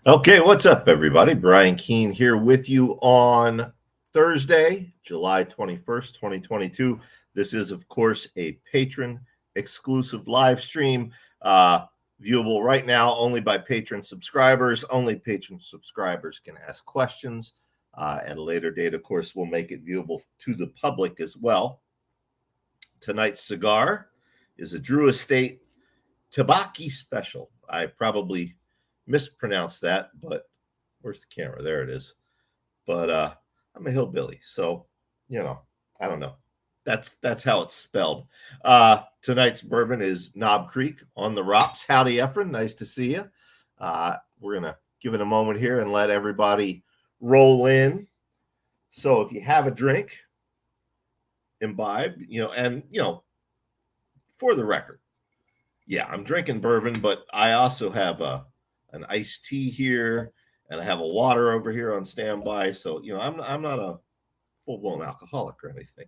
Okay, what's up, everybody? Brian Keene here with you on Thursday, July 21st, 2022. This is, of course, a patron exclusive live stream, viewable right now only by patron subscribers. Only patron subscribers can ask questions. At a later date, of course, we'll make it viewable to the public as well. Tonight's cigar is a Drew Estate Tabaki Special. I probably mispronounced that, but where's the camera? There it is. But I'm a hillbilly, so I don't know. That's how it's spelled. Tonight's bourbon is Knob Creek on the rocks. Howdy, Efren. Nice to see you. We're gonna give it a moment here and let everybody roll in. So if you have a drink, imbibe, for the record, yeah, I'm drinking bourbon, but I also have an iced tea here, and I have a water over here on standby. So I'm not a full blown alcoholic or anything.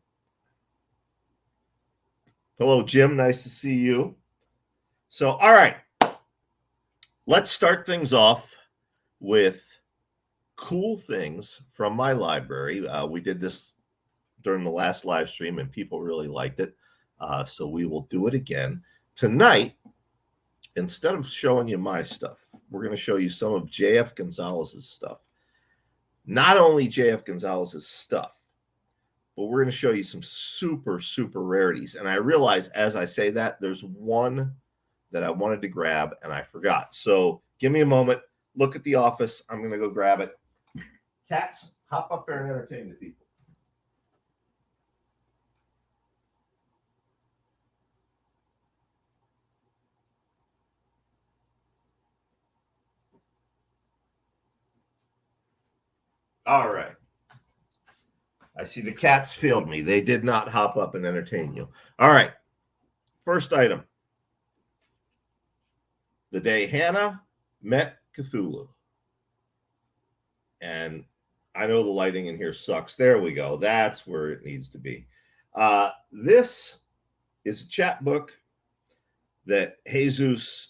Hello, Jim. Nice to see you. So, all right, let's start things off with cool things from my library. We did this during the last live stream, and people really liked it. So we will do it again tonight. Instead of showing you my stuff, we're going to show you some of J.F. Gonzalez's stuff. Not only J.F. Gonzalez's stuff, but we're going to show you some super, super rarities. And I realize as I say that, there's one that I wanted to grab and I forgot. So give me a moment. Look at the office. I'm going to go grab it. Cats, hop up there and entertain the people. All right. I see the cats failed me. They did not hop up and entertain you. All right. First item. The day Hannah met Cthulhu. And I know the lighting in here sucks. There we go. That's where it needs to be. This is a chapbook that Jesus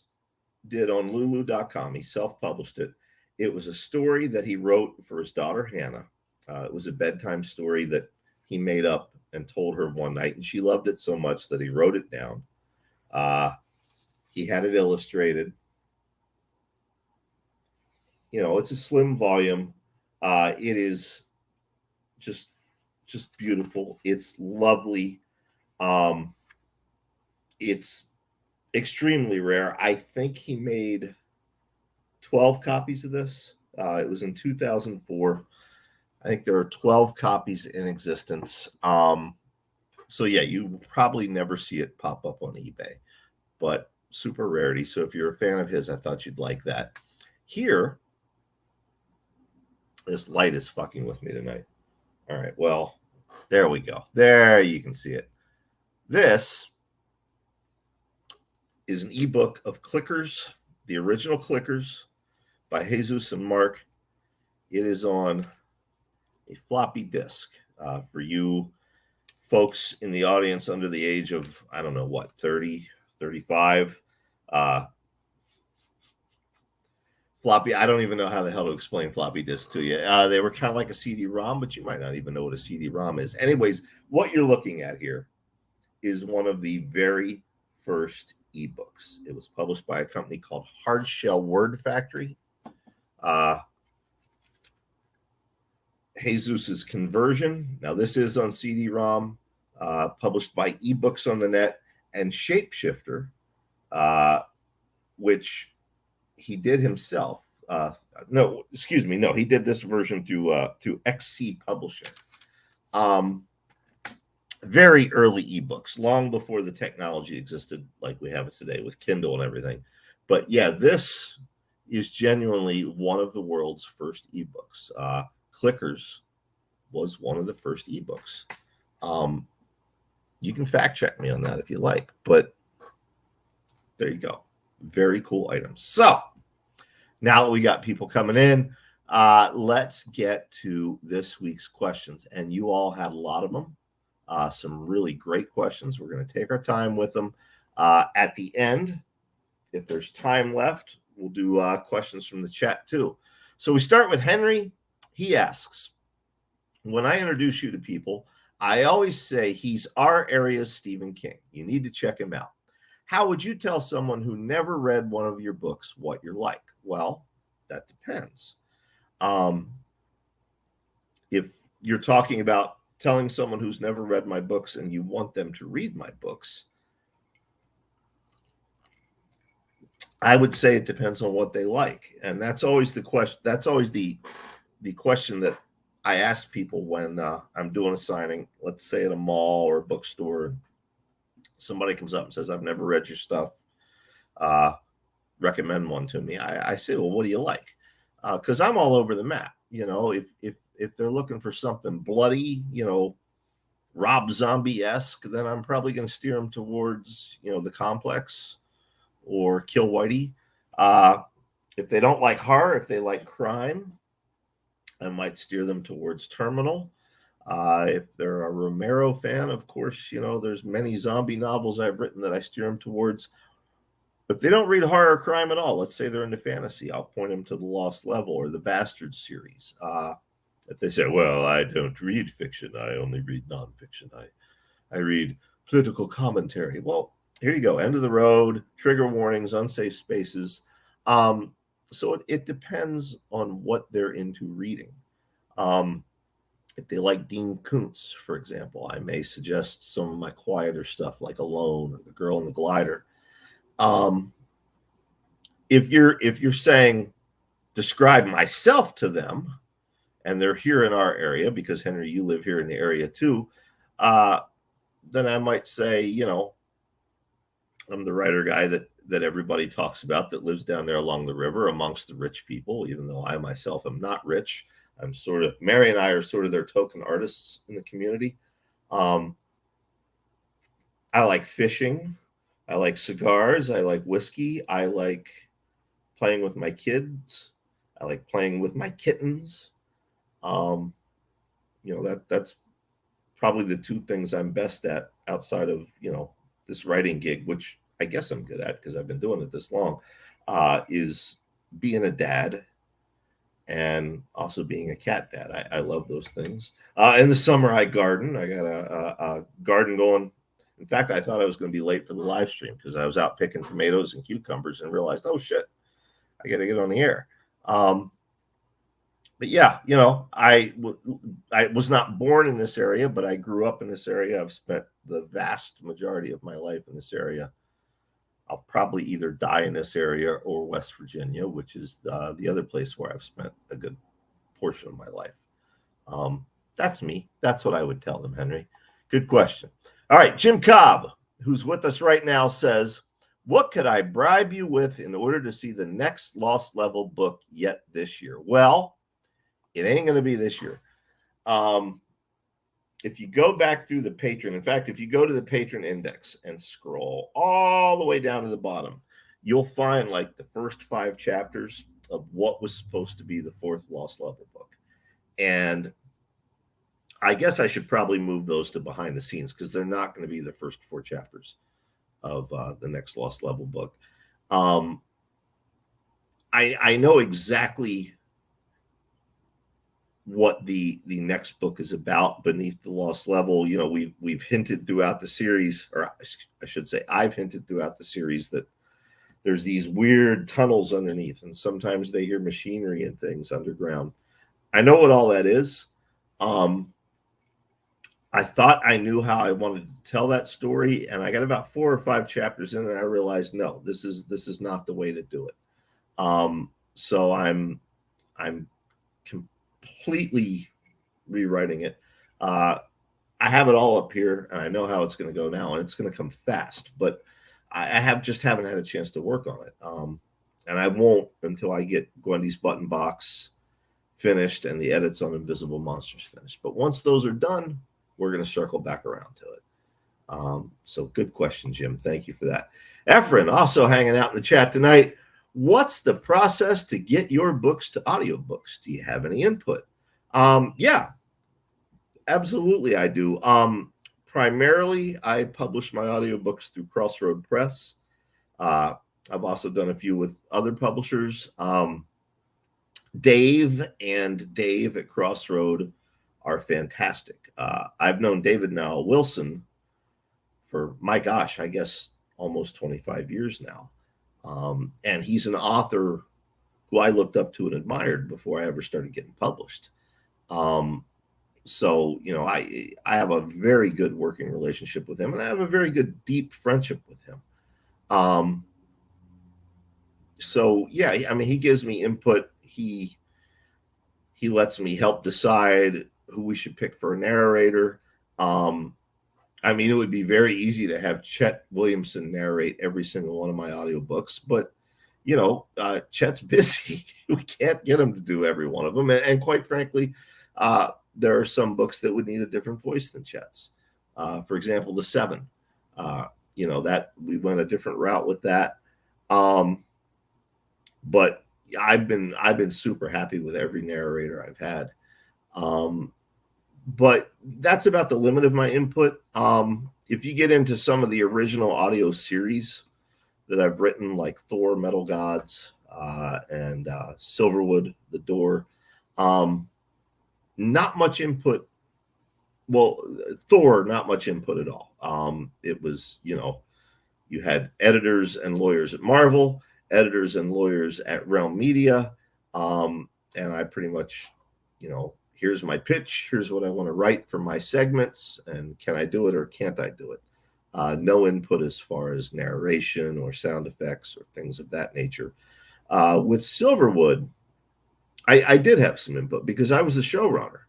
did on lulu.com. He self-published it. It was a story that he wrote for his daughter, Hannah. It was a bedtime story that he made up and told her one night, and she loved it so much that he wrote it down. He had it illustrated. It's a slim volume. It is just beautiful. It's lovely. It's extremely rare. I think he made 12 copies of this. It was in 2004. I think there are 12 copies in existence. So yeah, you probably never see it pop up on eBay, but super rarity. So if you're a fan of his, I thought you'd like that. Here, this light is fucking with me tonight. All right, well, there we go. There you can see it. This is an ebook of Clickers, the original Clickers by Jesus and Mark. It is on a floppy disk. For you folks in the audience under the age of, 30, 35, floppy, I don't even know how the hell to explain floppy disk to you. They were kind of like a CD-ROM, but you might not even know what a CD-ROM is. Anyways, what you're looking at here is one of the very first ebooks. It was published by a company called Hardshell Word Factory. Jesus's Conversion. Now, this is on CD-ROM, published by eBooks on the Net, and Shapeshifter, which he did himself. He did this version through XC Publishing. Very early ebooks, long before the technology existed like we have it today with Kindle and everything. But yeah, this is genuinely one of the world's first ebooks. Clickers was one of the first ebooks. You can fact check me on that if you like, but there you go. Very cool items. So now that we got people coming in, let's get to this week's questions. And you all had a lot of them. Some really great questions. We're going to take our time with them. At the end, if there's time left, we'll do questions from the chat too. So we start with Henry. He asks, when I introduce you to people, I always say he's our area's Stephen King. You need to check him out. How would you tell someone who never read one of your books what you're like? Well, that depends. If you're talking about telling someone who's never read my books and you want them to read my books, I would say it depends on what they like. And that's always the question. That's always the question that I ask people when I'm doing a signing, let's say at a mall or a bookstore. Somebody comes up and says, I've never read your stuff. Recommend one to me. I say, well, what do you like? Because I'm all over the map. You know, if they're looking for something bloody, you know, Rob Zombie-esque, then I'm probably going to steer them towards, you know, The Complex or Kill Whitey. If they don't like horror, if they like crime, I might steer them towards Terminal. If they're a Romero fan, of course, you know, there's many zombie novels I've written that I steer them towards. If they don't read horror or crime at all, let's say they're into fantasy, I'll point them to The Lost Level or the Bastard series. If they say, well, I don't read fiction, I only read nonfiction, I read political commentary. Well, here you go. End of the road, trigger warnings, unsafe spaces. So it depends on what they're into reading. If they like Dean Koontz, for example, I may suggest some of my quieter stuff like Alone or The Girl in the Glider. If you're saying describe myself to them, and they're here in our area, because Henry, you live here in the area too, then I might say, you know, I'm the writer guy that everybody talks about that lives down there along the river amongst the rich people, even though I myself am not rich. I'm sort of, Mary and I are sort of their token artists in the community. I like fishing. I like cigars. I like whiskey. I like playing with my kids. I like playing with my kittens. You know, that's probably the two things I'm best at outside of, you know, this writing gig, which I guess I'm good at because I've been doing it this long, is being a dad and also being a cat dad. I love those things. In the summer, I garden. I got a garden going. In fact, I thought I was going to be late for the live stream because I was out picking tomatoes and cucumbers and realized, oh shit, I got to get on the air. But yeah, you know, I was not born in this area, but I grew up in this area. I've spent the vast majority of my life in this area. I'll probably either die in this area or West Virginia, which is the other place where I've spent a good portion of my life. That's me. That's what I would tell them, Henry. Good question. All right, Jim Cobb, who's with us right now, says, what could I bribe you with in order to see the next Lost Level book yet this year? Well, it ain't going to be this year. If you go back through the patron, in fact, if you go to the patron index and scroll all the way down to the bottom, you'll find like the first 5 chapters of what was supposed to be the 4th Lost Level book. And I guess I should probably move those to behind the scenes because they're not going to be the first 4 chapters of the next Lost Level book. I know exactly what the next book is about beneath the Lost Level. You know, we've hinted throughout the series, or I should say I've hinted throughout the series that there's these weird tunnels underneath, and sometimes they hear machinery and things underground. I know what all that is. I thought I knew how I wanted to tell that story, and I got about 4 or 5 chapters in, and I realized, no, this is not the way to do it. So I'm completely rewriting it. I have it all up here, and I know how it's going to go now, and it's going to come fast. But I haven't had a chance to work on it, and I won't until I get Gwendy's Button Box finished and the edits on Invisible Monsters finished. But once those are done, we're going to circle back around to it. So good question, Jim. Thank you for that. Efren also hanging out in the chat tonight. What's the process to get your books to audiobooks? Do you have any input? Yeah, absolutely I do. Primarily, I publish my audiobooks through Crossroad Press. I've also done a few with other publishers. Dave at Crossroad are fantastic. I've known David now Wilson for, my gosh, I guess almost 25 years now. And he's an author who I looked up to and admired before I ever started getting published. So, you know, I have a very good working relationship with him, and I have a very good, deep friendship with him. So yeah, I mean, he gives me input. He lets me help decide who we should pick for a narrator. I mean, it would be very easy to have Chet Williamson narrate every single one of my audiobooks, but you know, Chet's busy. We can't get him to do every one of them. And quite frankly, there are some books that would need a different voice than Chet's. For example, The Seven. You know, that we went a different route with that. But I've been super happy with every narrator I've had. But that's about the limit of my input. If you get into some of the original audio series that I've written, like Thor, Metal Gods, and Silverwood, The Door, not much input. Well, Thor, not much input at all. It was, you know, you had editors and lawyers at Marvel, editors and lawyers at Realm Media, and I pretty much, you know, here's my pitch, here's what I want to write for my segments, and can I do it or can't I do it? No input as far as narration or sound effects or things of that nature. With Silverwood, I did have some input because I was the showrunner.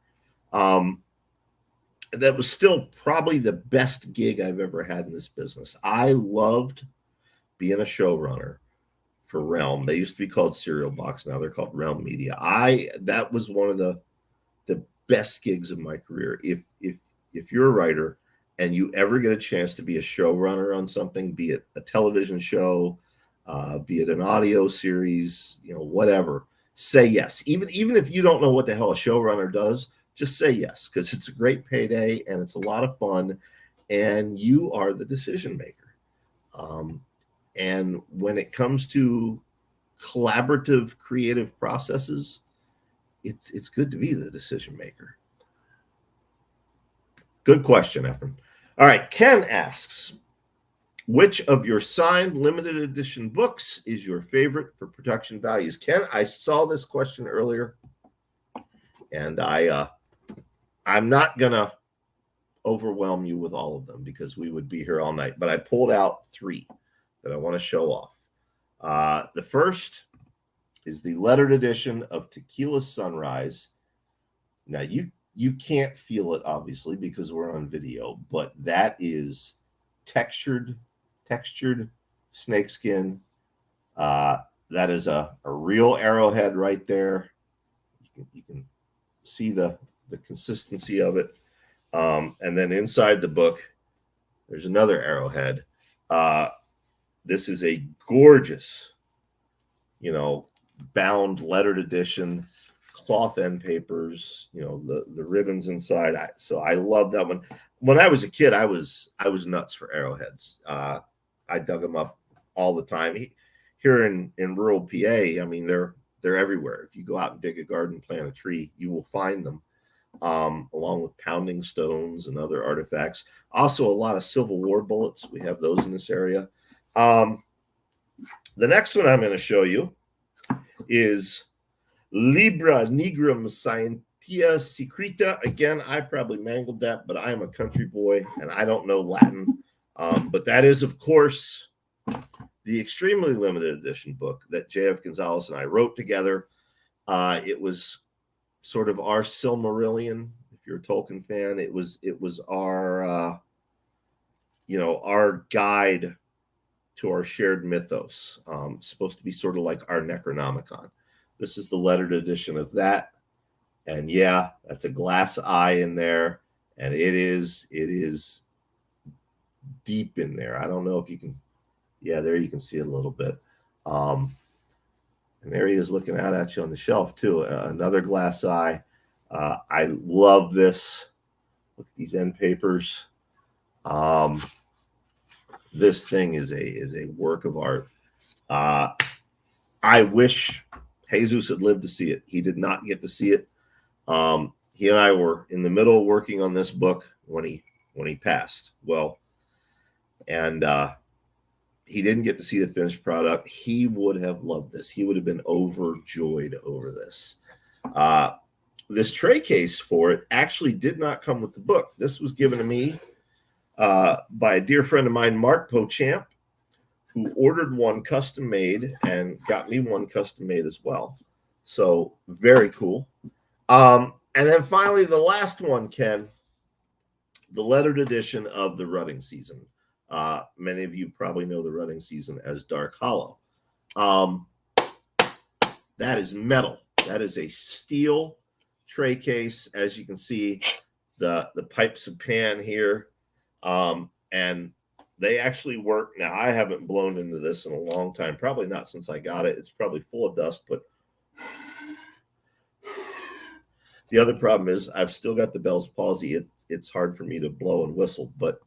That was still probably the best gig I've ever had in this business. I loved being a showrunner for Realm. They used to be called Serial Box. Now they're called Realm Media. That was one of the best gigs of my career. If you're a writer and you ever get a chance to be a showrunner on something, be it a television show, be it an audio series, you know, whatever, say yes. Even if you don't know what the hell a showrunner does, just say yes, because it's a great payday and it's a lot of fun, and you are the decision maker. And when it comes to collaborative creative processes, it's good to be the decision maker. Good question, Efren. All right, Ken asks, which of your signed limited edition books is your favorite for production values? Ken, I saw this question earlier, and I'm not going to overwhelm you with all of them because we would be here all night, but I pulled out 3 that I want to show off. The first is the lettered edition of Tequila Sunrise. Now, you can't feel it, obviously, because we're on video, but that is textured snakeskin. That is a real arrowhead right there. You can see the consistency of it. And then inside the book, there's another arrowhead. This is a gorgeous, you know, bound lettered edition, cloth end papers, you know, the ribbons inside. So I love that one. When I was a kid, I was nuts for arrowheads. I dug them up all the time. Here in rural PA, I mean, they're everywhere. If you go out and dig a garden, plant a tree, you will find them, along with pounding stones and other artifacts. Also, a lot of Civil War bullets. We have those in this area. The next one I'm going to show you is Libra Nigrum Scientia Secreta. Again, I probably mangled that, but I am a country boy and I don't know Latin. But that is, of course, the extremely limited edition book that J.F. Gonzalez and I wrote together. It was sort of our Silmarillion. If you're a Tolkien fan, it was our our guide to our shared mythos. Supposed to be sort of like our Necronomicon. This is the lettered edition of that. And yeah, that's a glass eye in there. And it is deep in there. I don't know if you can, yeah, there you can see it a little bit. And there he is looking out at you on the shelf too. Another glass eye. I love this. Look at these end papers. This thing is a work of art. I wish Jesus had lived to see it. He did not get to see it. He and I were in the middle working on this book when he passed. Well, and he didn't get to see the finished product. He would have loved this. He would have been overjoyed over this. This tray case for it actually did not come with the book. This was given to me by a dear friend of mine, Mark Pochamp, who ordered one custom made and got me one custom made as well. So very cool. And then finally, the last one, Ken, the lettered edition of the rutting season. Many of you probably know the rutting season as Dark Hollow. That is metal. That is a steel tray case. As you can see, the pipes of pan here. And they actually work. Now, I haven't blown into this in a long time. Probably not since I got it. It's probably full of dust, but the other problem is I've still got the Bell's palsy. It's hard for me to blow and whistle. But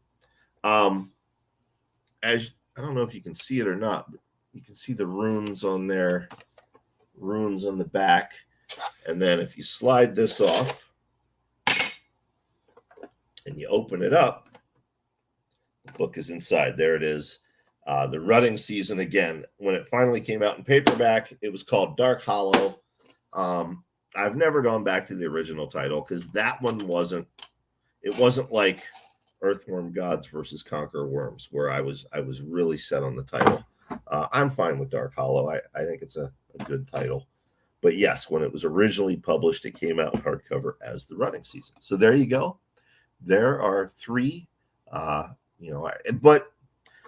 as I don't know if you can see it or not, but you can see the runes on there, runes on the back. And then if you slide this off and you open it up, the book is inside. There it is. The rutting season again. When it finally came out in paperback, it was called Dark Hollow. I've never gone back to the original title because that one wasn't like Earthworm Gods versus Conqueror Worms, where I was really set on the title. I'm fine with Dark Hollow. I think it's a good title. But yes, when it was originally published, it came out in hardcover as the rutting season. So there you go. There are three. But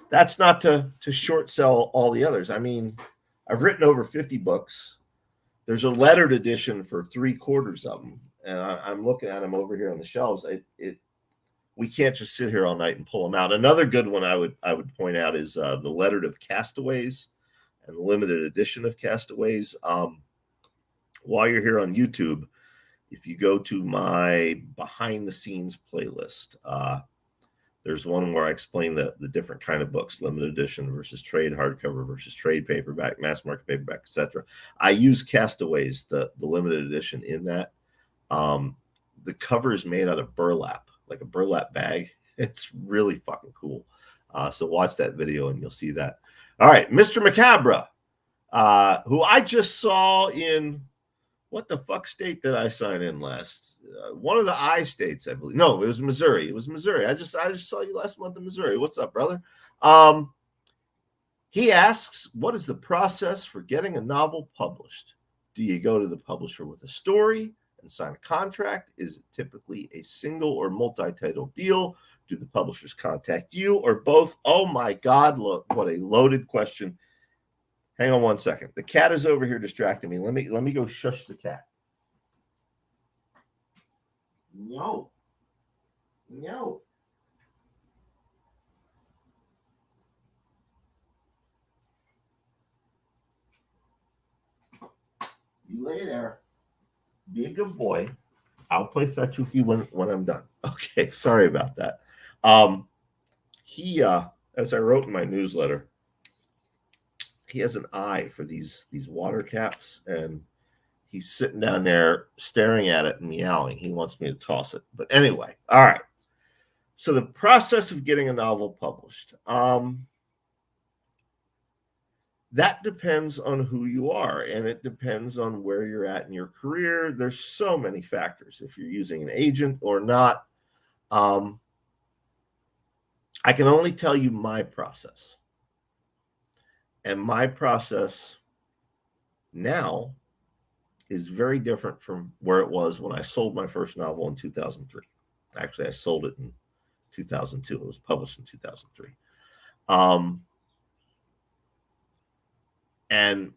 that's not to short sell all the others. I mean, I've written over 50 books. There's a lettered edition for 3/4 of them, and I'm looking at them over here on the shelves. We can't just sit here all night and pull them out. Another good one I would point out is the lettered of Castaways and the limited edition of Castaways. While you're here on YouTube, if you go to my behind the scenes playlist, there's one where I explain the different kind of books, limited edition versus trade hardcover versus trade paperback, mass market paperback, etc. I use Castaways, the limited edition in that. The cover is made out of burlap, like a burlap bag. It's really fucking cool. So watch that video and you'll see that. All right, Mr. Macabre, who I just saw in what the fuck state did I sign in last? One of the I states, I believe. No, it was Missouri. It was Missouri. I just saw you last month in Missouri. What's up, brother? He asks, what is the process for getting a novel published? Do you go to the publisher with a story and sign a contract? Is it typically a single or multi-title deal? Do the publishers contact you or both? Oh my God, look, what a loaded question. Hang on one second. The cat is over here distracting me. Let me go shush the cat. No. You lay there. Be a good boy. I'll play fetch with you when I'm done. Okay, sorry about that. He as I wrote in my newsletter, he has an eye for these water caps, and he's sitting down there staring at it and meowing. He wants me to toss it. But anyway, all right. So the process of getting a novel published, that depends on who you are, and it depends on where you're at in your career. There's so many factors. If you're using an agent or not, I can only tell you my process. And my process now is very different from where it was when I sold my first novel in 2003. Actually, I sold it in 2002. It was published in 2003. And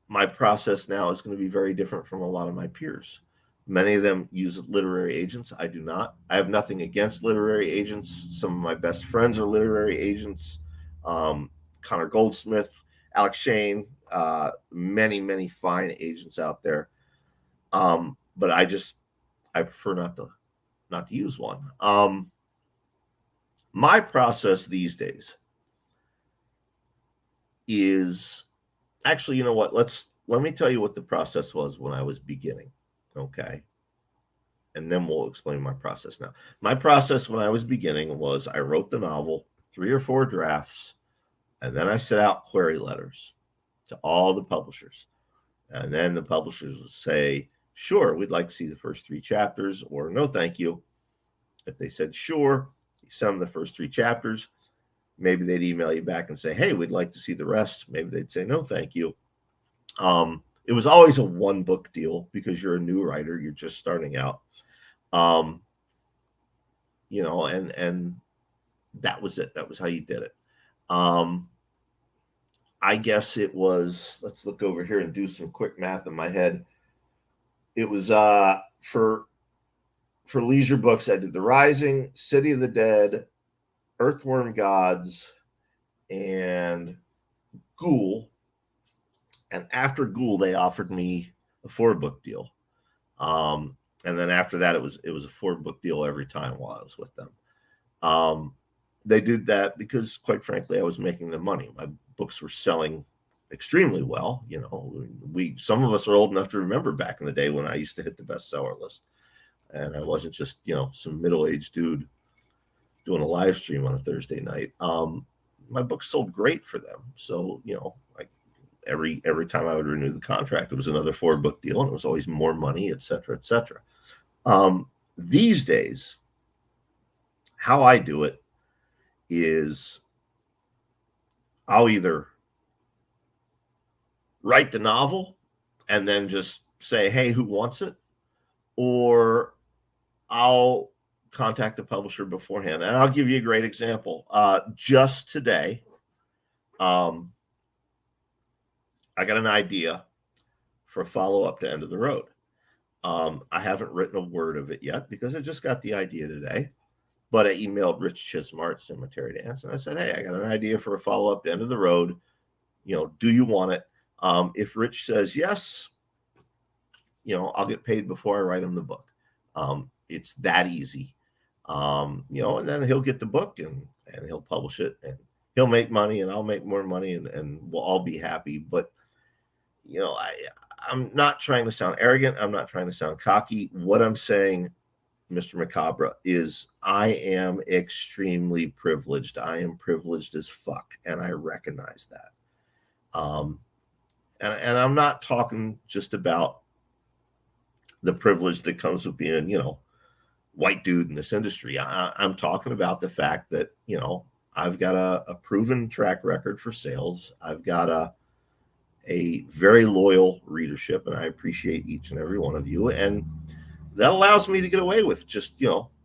my process now is going to be very different from a lot of my peers. Many of them use literary agents. I do not. I have nothing against literary agents. Some of my best friends are literary agents. Connor Goldsmith, Alex Shane, many fine agents out there. But I prefer not to use one. My process these days, is actually, you know what? Let me tell you what the process was when I was beginning. Okay. And then we'll explain my process now. My process when I was beginning was I wrote the novel, 3 or 4 drafts, and then I sent out query letters to all the publishers. And then the publishers would say, sure, we'd like to see the first 3 chapters, or no, thank you. If they said, sure, you send them the first 3 chapters. Maybe they'd email you back and say, hey, we'd like to see the rest. Maybe they'd say, no, thank you. It was always a 1 book deal because you're a new writer. You're just starting out. And that was it. That was how you did it. I guess it was, let's look over here and do some quick math in my head. It was for leisure books, I did The Rising, City of the Dead, Earthworm Gods, and Ghoul. And after Ghoul, they offered me a 4-book deal. And then after that, it was a 4-book deal every time while I was with them. They did that because, quite frankly, I was making them money. My books were selling extremely well. Some of us are old enough to remember back in the day when I used to hit the bestseller list, and I wasn't just some middle-aged dude doing a live stream on a Thursday night. My books sold great for them, so like every time I would renew the contract, it was another 4-book deal, and it was always more money, et cetera, et cetera. These days, how I do it is I'll either write the novel and then just say, hey, who wants it? Or I'll contact a publisher beforehand. And I'll give you a great example. Just today, I got an idea for a follow-up to End of the Road. I haven't written a word of it yet because I just got the idea today. But I emailed Rich Chismart, Cemetery Dance, and I said, hey, I got an idea for a follow-up to End of the Road. Do you want it? If Rich says yes, I'll get paid before I write him the book. It's that easy. And then he'll get the book and he'll publish it and he'll make money and I'll make more money and we'll all be happy. But, I'm not trying to sound arrogant. I'm not trying to sound cocky. What I'm saying, Mr. Macabre, is I am extremely privileged. I am privileged as fuck, and I recognize that. And I'm not talking just about the privilege that comes with being, white dude in this industry. I'm talking about the fact that, I've got a proven track record for sales. I've got a very loyal readership, and I appreciate each and every one of you. And that allows me to get away with just,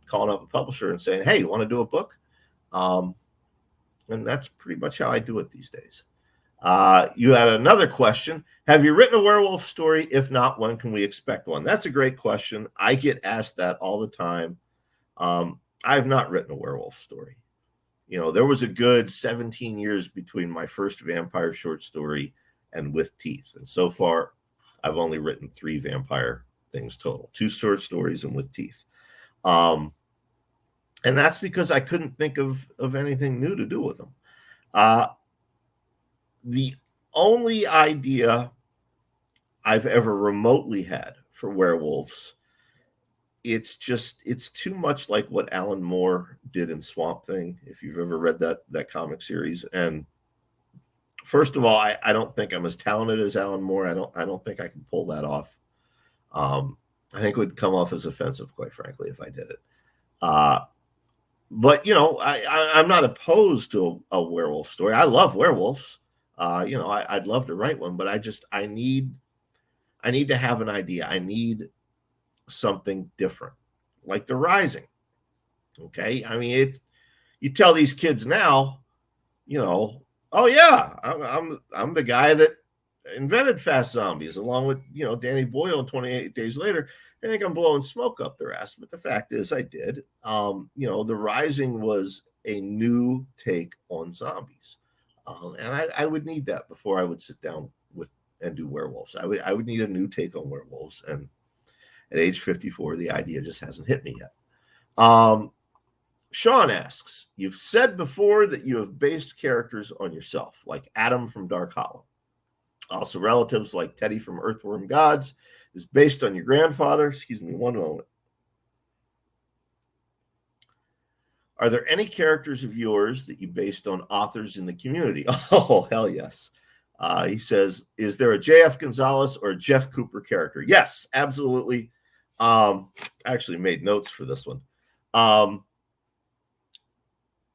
calling up a publisher and saying, hey, you want to do a book? And that's pretty much how I do it these days. You had another question. Have you written a werewolf story? If not, when can we expect one? That's a great question. I get asked that all the time. I've not written a werewolf story. There was a good 17 years between my first vampire short story and With Teeth. And so far, I've only written 3 vampire things total, 2 short stories and With Teeth. And that's because I couldn't think of anything new to do with them. The only idea I've ever remotely had for werewolves, it's too much like what Alan Moore did in Swamp Thing, if you've ever read that comic series. And first of all, I don't think I'm as talented as Alan Moore. I don't think I can pull that off. I think it would come off as offensive, quite frankly, if I did it. But I'm not opposed to a werewolf story. I love werewolves. I'd love to write one, but I need to have an idea. I need something different, like The Rising. Okay, I mean, you tell these kids now, oh yeah, I'm the guy that invented fast zombies, along with Danny Boyle. And 28 Days Later, I think I'm blowing smoke up their ass. But the fact is, I did. The Rising was a new take on zombies, and I would need that before I would sit down and do werewolves. I would need a new take on werewolves, and at age 54, the idea just hasn't hit me yet. Sean asks, you've said before that you have based characters on yourself, like Adam from Dark Hollow. Also, relatives like Teddy from Earthworm Gods is based on your grandfather. Excuse me one moment. Are there any characters of yours that you based on authors in the community? Oh, hell yes. He says, is there a J.F. Gonzalez or a Jeff Cooper character? Yes, absolutely. I actually made notes for this one.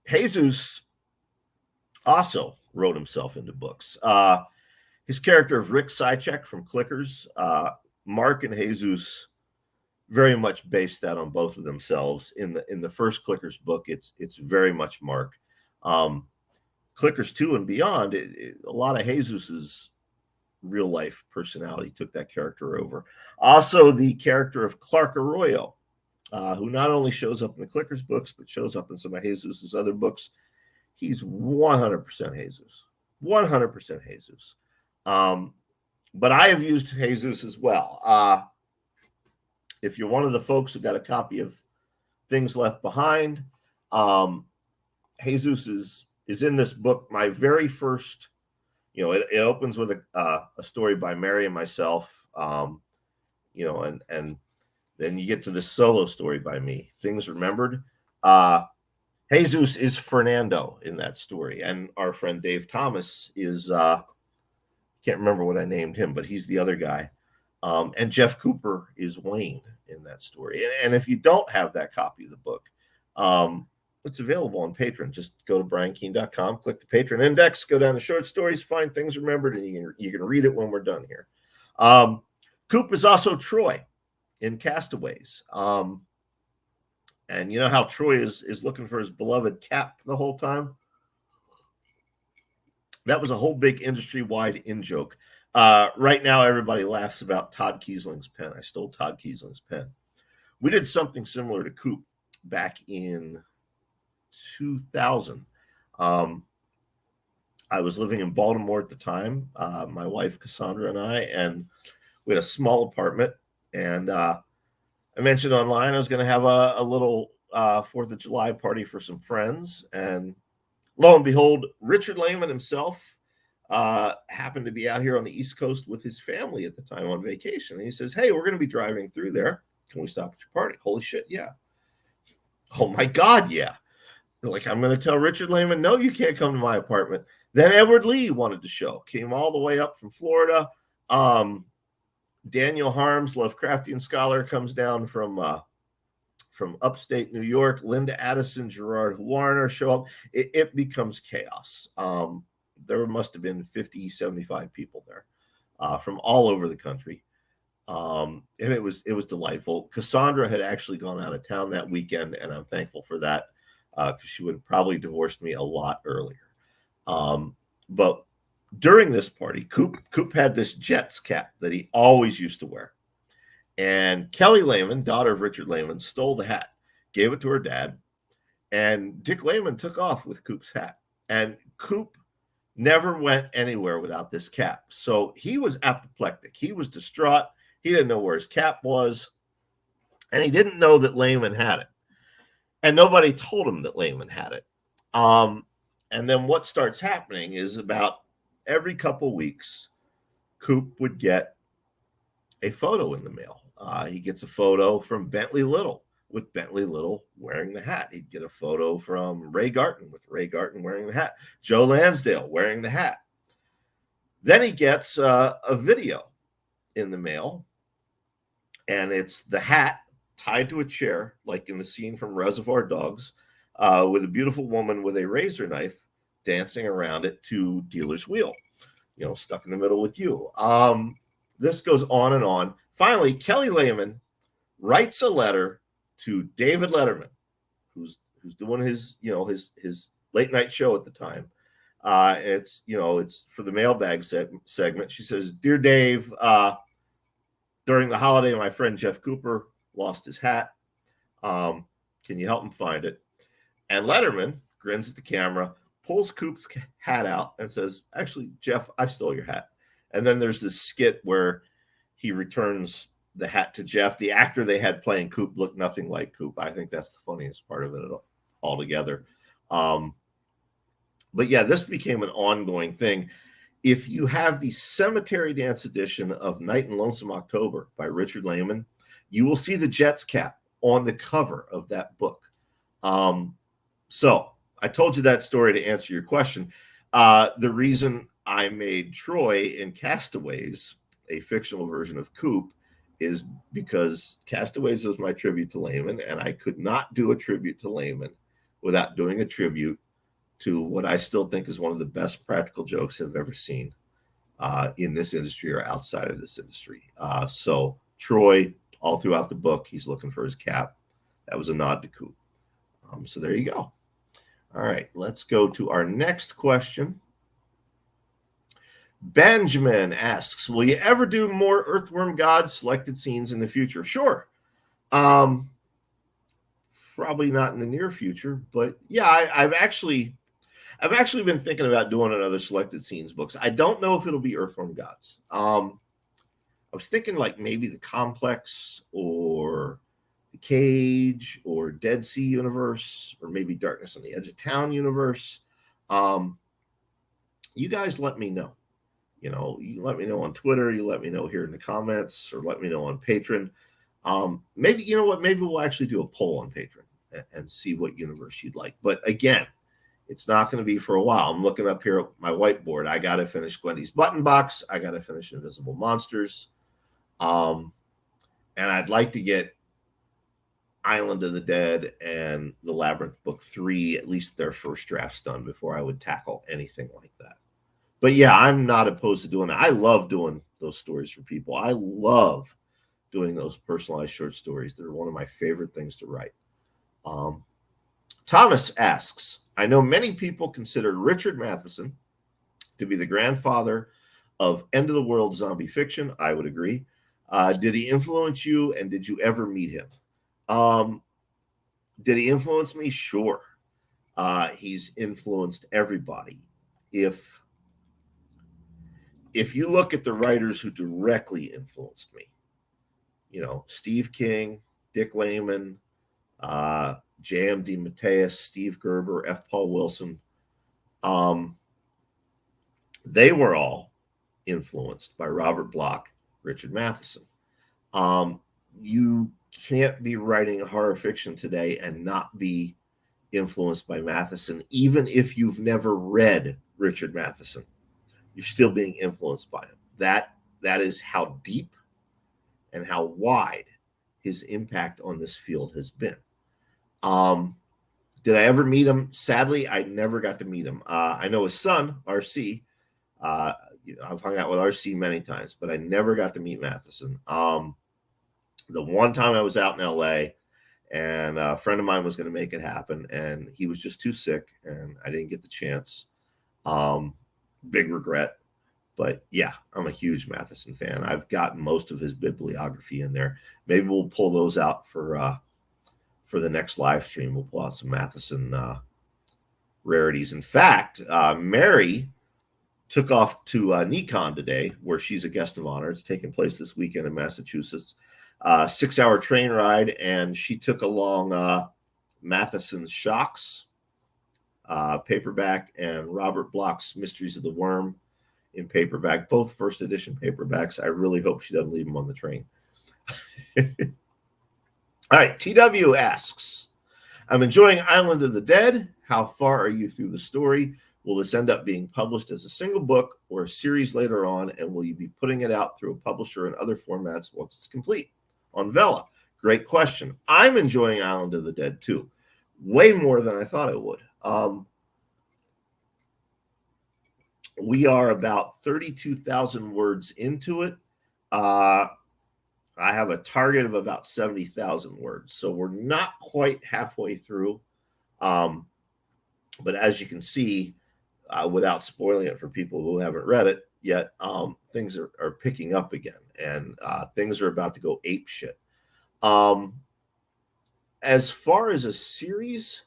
Jesus also wrote himself into books. His character of Rick Sychek from Clickers, Mark and Jesus very much based that on both of themselves. In the first Clickers book, it's very much Mark. Clickers 2 and beyond, a lot of Jesus's real life personality took that character over. Also, the character of Clark Arroyo, who not only shows up in the Clickers books, but shows up in some of Jesus's other books. He's 100% Jesus. 100% Jesus. But I have used Jesus as well. If you're one of the folks who got a copy of Things Left Behind, Jesus is in this book. My very first, it opens with a story by Mary and myself, and then you get to this solo story by me, Things Remembered. Jesus is Fernando in that story, and our friend Dave Thomas is can't remember what I named him, but he's the other guy. And Jeff Cooper is Wayne in that story. And if you don't have that copy of the book, it's available on Patreon. Just go to briankeene.com, click the Patreon index, go down to short stories, find Things Remembered, and you can read it when we're done here. Coop is also Troy in Castaways. And you know how Troy is looking for his beloved Cap the whole time? That was a whole big industry-wide in-joke. Right now, everybody laughs about Todd Kiesling's pen. I stole Todd Kiesling's pen. We did something similar to Coop back in 2000. I was living in Baltimore at the time, my wife Cassandra and we had a small apartment. And I mentioned online I was going to have a little 4th of July party for some friends. And lo and behold, Richard Lehman himself happened to be out here on the East Coast with his family at the time on vacation. And he says, hey, we're going to be driving through there. Can we stop at your party? Holy shit, yeah. Oh my God, yeah. Like, I'm going to tell Richard Lehman, no, you can't come to my apartment. Then Edward Lee wanted to show, came all the way up from Florida. Daniel Harms, Lovecraftian scholar, comes down from upstate New York. Linda Addison, Gerard Warner show up. It becomes chaos. There must have been 50, 75 people there from all over the country. And it was delightful. Cassandra had actually gone out of town that weekend, and I'm thankful for that because she would have probably divorced me a lot earlier. But during this party, Coop had this Jets cap that he always used to wear. And Kelly Lehman, daughter of Richard Lehman, stole the hat, gave it to her dad, and Dick Lehman took off with Coop's hat. And Coop never went anywhere without this cap. So he was apoplectic. He was distraught. He didn't know where his cap was, and he didn't know that Lehman had it. And nobody told him that Lehman had it. And then what starts happening is about every couple weeks, Coop would get a photo in the mail. He gets a photo from Bentley Little with Bentley Little wearing the hat. He'd get a photo from Ray Garton with Ray Garton wearing the hat. Joe Lansdale wearing the hat. Then he gets a video in the mail, and it's the hat tied to a chair, like in the scene from Reservoir Dogs, with a beautiful woman with a razor knife dancing around it to Dealer's Wheel, stuck in the middle with you. This goes on and on. Finally, Kelly Lehman writes a letter to David Letterman, who's doing his late night show at the time. It's for the mailbag segment. She says, "Dear Dave, during the holiday, my friend Jeff Cooper lost his hat. Can you help him find it?" And Letterman grins at the camera, pulls Coop's hat out, and says, "Actually, Jeff, I stole your hat." And then there's this skit where he returns the hat to Jeff. The actor they had playing Coop looked nothing like Coop. I think that's the funniest part of it all. altogether. But yeah, this became an ongoing thing. If you have the Cemetery Dance edition of Night in Lonesome October by Richard Lehman, you will see the Jets cap on the cover of that book. So I told you that story to answer your question. The reason I made Troy in Castaways a fictional version of Coop is because Castaways was my tribute to Lehman, and I could not do a tribute to Lehman without doing a tribute to what I still think is one of the best practical jokes I've ever seen in this industry or outside of this industry. So Troy, all throughout the book, he's looking for his cap. That was a nod to Coop. So there you go. All right, let's go to our next question. Benjamin asks, will you ever do more Earthworm God selected scenes in the future? Sure. Probably not in the near future, but yeah, I've actually been thinking about doing another selected scenes books. I don't know if it'll be Earthworm Gods. I was thinking like maybe the Complex or the Cage or Dead Sea universe, or maybe Darkness on the Edge of Town universe. You guys let me know. You let me know on Twitter, you let me know here in the comments, or let me know on Patreon. Maybe, you know what, maybe we'll actually do a poll on Patreon and see what universe you'd like. But again, it's not going to be for a while. I'm looking up here at my whiteboard. I got to finish Gwendy's Button Box. I got to finish Invisible Monsters. And I'd like to get Island of the Dead and The Labyrinth Book 3, at least their first drafts done before I would tackle anything like that. But yeah, I'm not opposed to doing that. I love doing those stories for people. I love doing those personalized short stories. They're one of my favorite things to write. Thomas asks, I know many people consider Richard Matheson to be the grandfather of end-of-the-world zombie fiction. I would agree. Did he influence you, and did you ever meet him? Did he influence me? Sure. He's influenced everybody. If you look at the writers who directly influenced me, Steve King, Dick Lehman, J.M. DeMatteis, Steve Gerber, F. Paul Wilson, they were all influenced by Robert Bloch, Richard Matheson. You can't be writing horror fiction today and not be influenced by Matheson, even if you've never read Richard Matheson. You're still being influenced by him. That is how deep and how wide his impact on this field has been. Did I ever meet him? Sadly, I never got to meet him. I know his son, RC. I've hung out with RC many times, but I never got to meet Matheson. The one time I was out in LA, and a friend of mine was going to make it happen, and he was just too sick, and I didn't get the chance. Big regret. But yeah, I'm a huge Matheson fan. I've got most of his bibliography in there. Maybe we'll pull those out for the next live stream. We'll pull out some Matheson rarities. In fact, Mary took off to Nikon today, where she's a guest of honor. It's taking place this weekend in Massachusetts. 6-hour train ride, and she took along Matheson's Shocks paperback and Robert Bloch's Mysteries of the Worm in paperback, both first edition paperbacks. I really hope she doesn't leave them on the train. All right, TW asks, I'm enjoying Island of the Dead. How far are you through the story? Will this end up being published as a single book or a series later on? And will you be putting it out through a publisher and other formats once it's complete? On Vela. Great question. I'm enjoying Island of the Dead too. Way more than I thought I would. We are about 32,000 words into it. I have a target of about 70,000 words. So we're not quite halfway through. But as you can see, without spoiling it for people who haven't read it yet, things are picking up again, and things are about to go ape shit. As far as a series,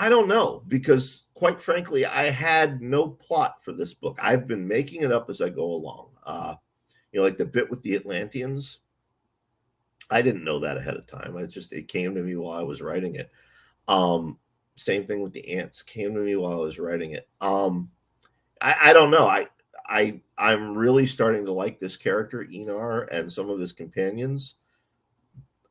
I don't know, because quite frankly, I had no plot for this book. I've been making it up as I go along. Like the bit with the Atlanteans, I didn't know that ahead of time. It came to me while I was writing it. Same thing with the ants. Came to me while I was writing it. I don't know. I'm really starting to like this character Enar and some of his companions.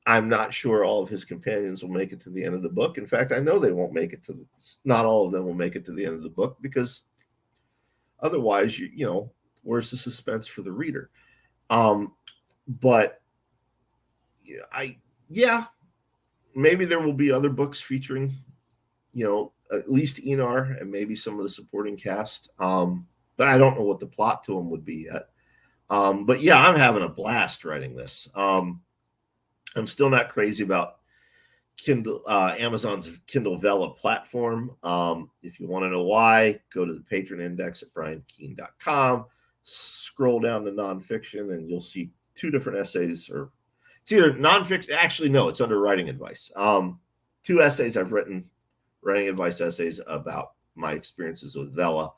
I'm not sure all of his companions will make it to the end of the book. In fact, I know they won't make it to. Not all of them will make it to the end of the book, because otherwise, you know, where's the suspense for the reader? But yeah, maybe there will be other books featuring, you know, at least Enar and maybe some of the supporting cast. But I don't know what the plot to them would be yet. But yeah, I'm having a blast writing this. I'm still not crazy about Kindle, Amazon's Kindle Vella platform. If you want to know why, go to the patron index at briankeene.com, scroll down to nonfiction, and you'll see two different essays, or it's either nonfiction. Actually, no, it's under writing advice. Two essays I've written, writing advice essays about my experiences with Vella.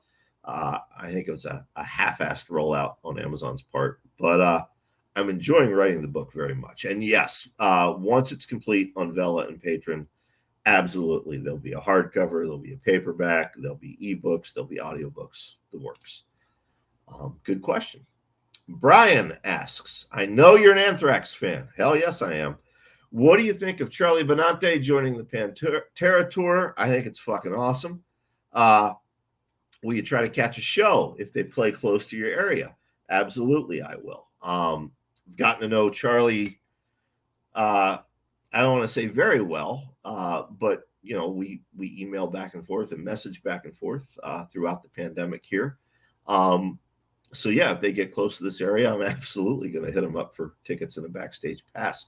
I think it was a half-assed rollout on Amazon's part, but I'm enjoying writing the book very much. And yes, once it's complete on Vella and Patron, absolutely, there'll be a hardcover, there'll be a paperback, there'll be ebooks, there'll be audiobooks, the works. Good question. Brian asks, I know you're an Anthrax fan. Hell yes, I am. What do you think of Charlie Benante joining the Pantera tour? I think it's fucking awesome. Will you try to catch a show if they play close to your area? Absolutely, I will. I've gotten to know Charlie, I don't want to say very well, but, you know, we email back and forth and message back and forth throughout the pandemic here. So, yeah, if they get close to this area, I'm absolutely going to hit them up for tickets and a backstage pass.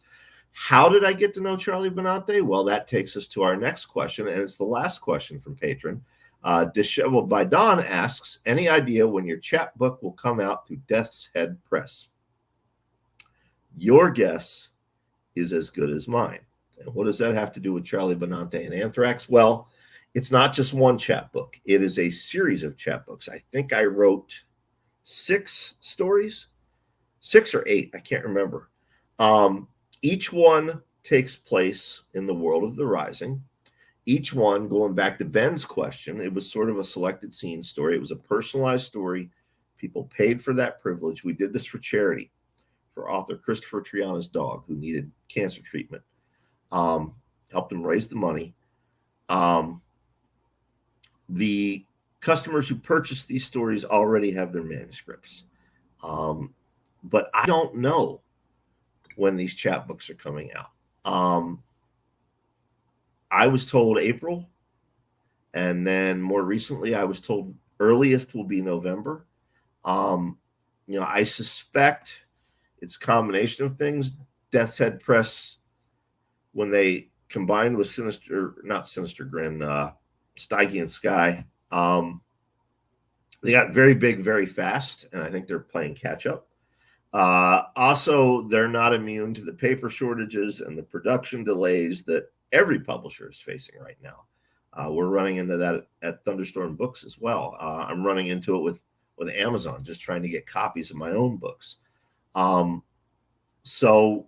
How did I get to know Charlie Benante? Well, that takes us to our next question, and it's the last question from patron. Disheveled by Dawn asks, any idea when your chapbook will come out through Death's Head Press? Your guess is as good as mine. And what does that have to do with Charlie Benante and Anthrax? Well, it's not just one chapbook. It is a series of chapbooks. I think I wrote 6 stories, 6 or 8, I can't remember. Each one takes place in the world of the Rising. Each one, going back to Ben's question, it was sort of a selected scene story. It was a personalized story. People paid for that privilege. We did this for charity for author Christopher Triana's dog, who needed cancer treatment. Helped him raise the money. The customers who purchased these stories already have their manuscripts. But I don't know when these chapbooks are coming out. I was told April, and then more recently I was told earliest will be November. You know, I suspect it's a combination of things. Death's Head Press, when they combined with not Sinister Grin, Stygian Sky, they got very big very fast, and I think they're playing catch up. Also, they're not immune to the paper shortages and the production delays that every publisher is facing right now. We're running into that at Thunderstorm Books as well. I'm running into it with Amazon, just trying to get copies of my own books. So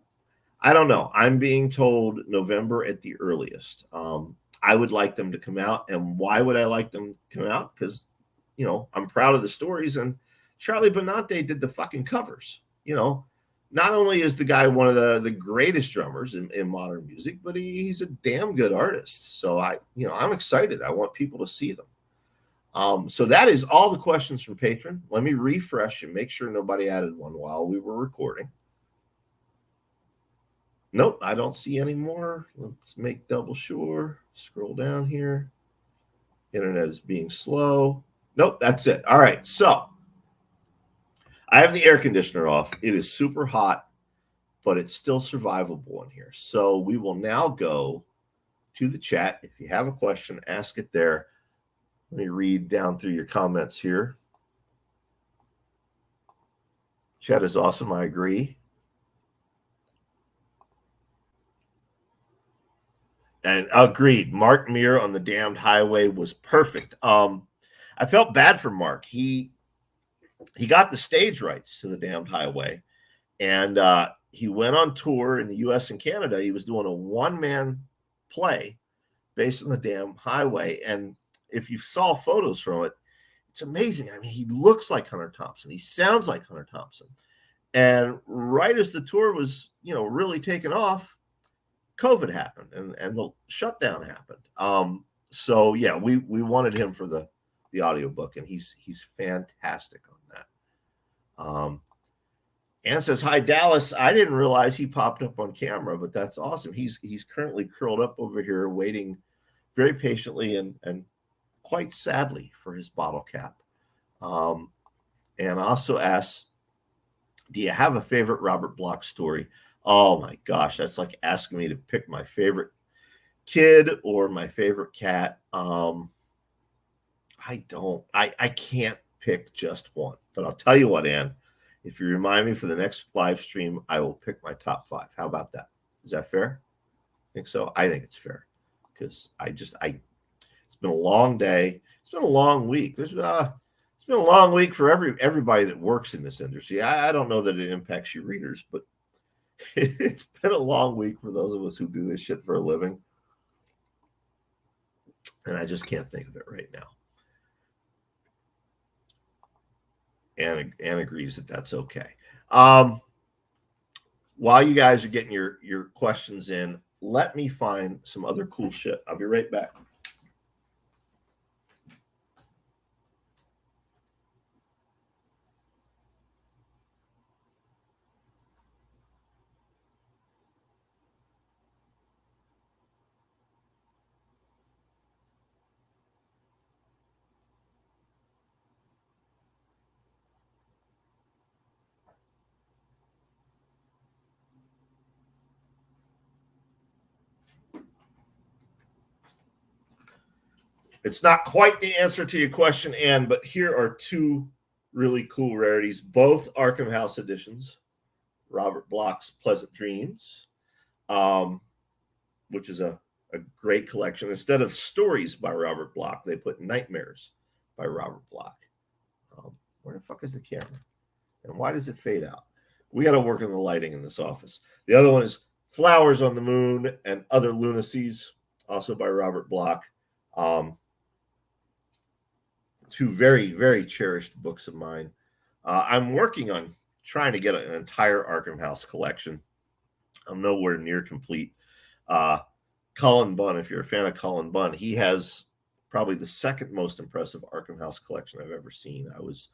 I don't know. I'm being told November at the earliest. I would like them to come out. And why would I like them to come out? Because, you know, I'm proud of the stories, and Charlie Benante did the fucking covers. You know, not only is the guy one of the greatest drummers in modern music, but he's a damn good artist. So I'm excited. I want people to see them. So that is all the questions from patron. Let me refresh and make sure nobody added one while we were recording. Nope, I don't see any more. Let's make double sure. Scroll down here. Internet is being slow. Nope, that's it. All right, so I have the air conditioner off. It is super hot, but it's still survivable in here. So we will now go to the chat. If you have a question, ask it there. Let me read down through your comments here. Chat is awesome. I agree. And agreed. Mark Meir on the Damned Highway was perfect. I felt bad for Mark. He got the stage rights to the Damned Highway, and he went on tour in the U.S. and Canada. He was doing a one-man play based on the damn highway. And if you saw photos from it, it's amazing. I mean, he looks like Hunter Thompson. He sounds like Hunter Thompson. And right as the tour was, really taking off, COVID happened and the shutdown happened. So yeah, we wanted him for the audiobook, and he's fantastic on that. Ann says, "Hi, Dallas. I didn't realize he popped up on camera, but that's awesome. He's currently curled up over here waiting very patiently and quite sadly for his bottle cap." And also asks, "Do you have a favorite Robert Bloch story?" Oh my gosh, that's like asking me to pick my favorite kid or my favorite cat. I don't. I can't pick just one. But I'll tell you what, Ann, if you remind me for the next live stream, I will pick my top 5. How about that? Is that fair? Think so? I think it's fair, because it's been a long day. It's been a long week. It's been a long week for everybody that works in this industry. I don't know that it impacts your readers, but it's been a long week for those of us who do this shit for a living. And I just can't think of it right now. Ann agrees that that's okay. While you guys are getting your questions in, let me find some other cool shit. I'll be right back. It's not quite the answer to your question, Ann, but here are 2 really cool rarities, both Arkham House editions. Robert Bloch's Pleasant Dreams, which is a great collection. Instead of stories by Robert Bloch, they put nightmares by Robert Bloch. Where the fuck is the camera? And why does it fade out? We got to work on the lighting in this office. The other one is Flowers on the Moon and Other Lunacies, also by Robert Bloch. 2 very, very cherished books of mine. I'm working on trying to get an entire Arkham House collection. I'm nowhere near complete. Cullen Bunn, if you're a fan of Cullen Bunn, he has probably the second most impressive Arkham House collection I've ever seen. I was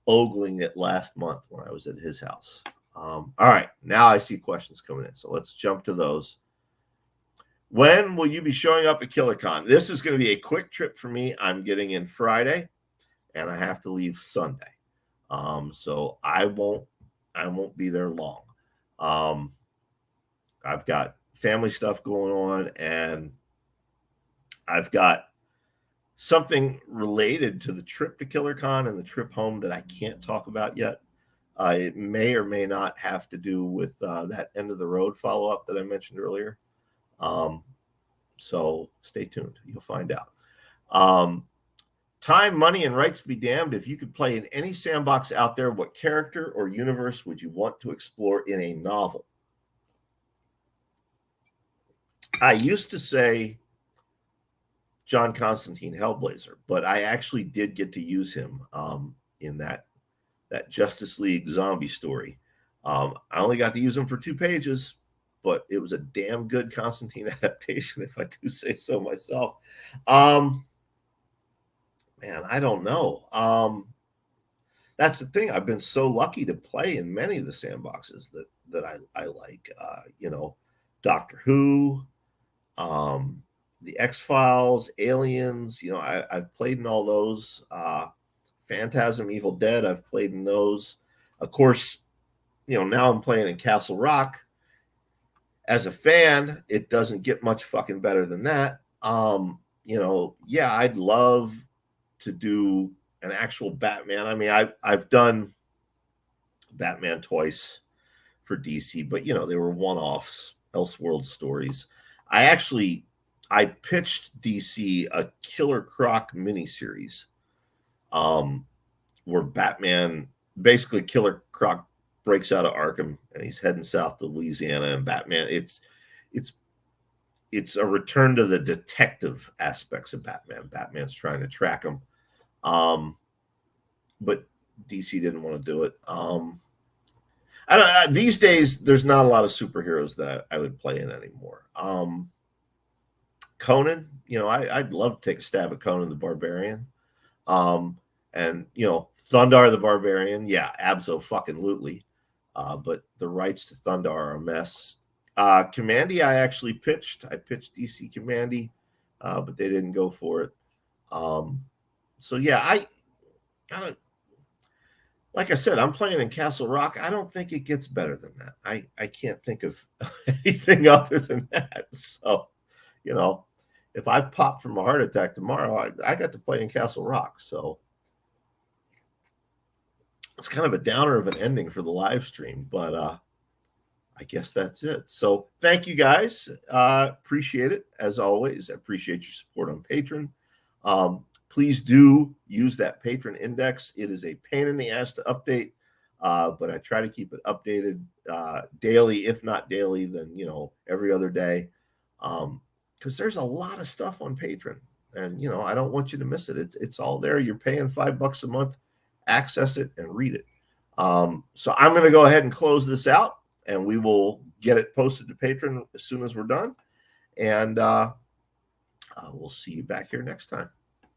ogling it last month when I was at his house. All right, now I see questions coming in, so let's jump to those. When will you be showing up at KillerCon? This is going to be a quick trip for me. I'm getting in Friday, and I have to leave Sunday. So I won't be there long. I've got family stuff going on, and I've got something related to the trip to KillerCon and the trip home that I can't talk about yet. It may or may not have to do with that end of the road follow-up that I mentioned earlier. So stay tuned. You'll find out. Time, money, and rights be damned. If you could play in any sandbox out there, what character or universe would you want to explore in a novel? I used to say John Constantine Hellblazer, but I actually did get to use him in that Justice League zombie story. I only got to use him for 2 pages, but it was a damn good Constantine adaptation, if I do say so myself. Man, I don't know. That's the thing. I've been so lucky to play in many of the sandboxes that I like. Doctor Who, the X-Files, Aliens. I've played in all those. Phantasm, Evil Dead. I've played in those. Of course, now I'm playing in Castle Rock. As a fan, it doesn't get much fucking better than that. I'd love to do an actual Batman. I mean, I've done Batman twice for DC, but they were one-offs, Elseworld stories. I pitched DC a Killer Croc miniseries, where Batman, basically Killer Croc breaks out of Arkham and he's heading south to Louisiana, and Batman, it's it's a return to the detective aspects of Batman. Batman's trying to track him. But DC didn't want to do it. I don't. These days, there's not a lot of superheroes that I would play in anymore. Conan, I'd love to take a stab at Conan the Barbarian. And Thundar the Barbarian, yeah, abso-fucking-lutely. But the rights to Thundar are a mess. Commandy, I actually pitched. I pitched DC Commandy, but they didn't go for it. So yeah, I don't. Like I said, I'm playing in Castle Rock. I don't think it gets better than that. I can't think of anything other than that. So, if I pop from a heart attack tomorrow, I got to play in Castle Rock. So it's kind of a downer of an ending for the live stream, but I guess that's it. So thank you guys. Appreciate it as always. I appreciate your support on Patreon. Please do use that patron index. It is a pain in the ass to update, but I try to keep it updated daily, if not daily, then every other day, because there's a lot of stuff on Patreon, and I don't want you to miss it. It's all there. You're paying $5 a month, access it and read it. So I'm going to go ahead and close this out, and we will get it posted to Patreon as soon as we're done, and we'll see you back here next time.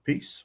Peace.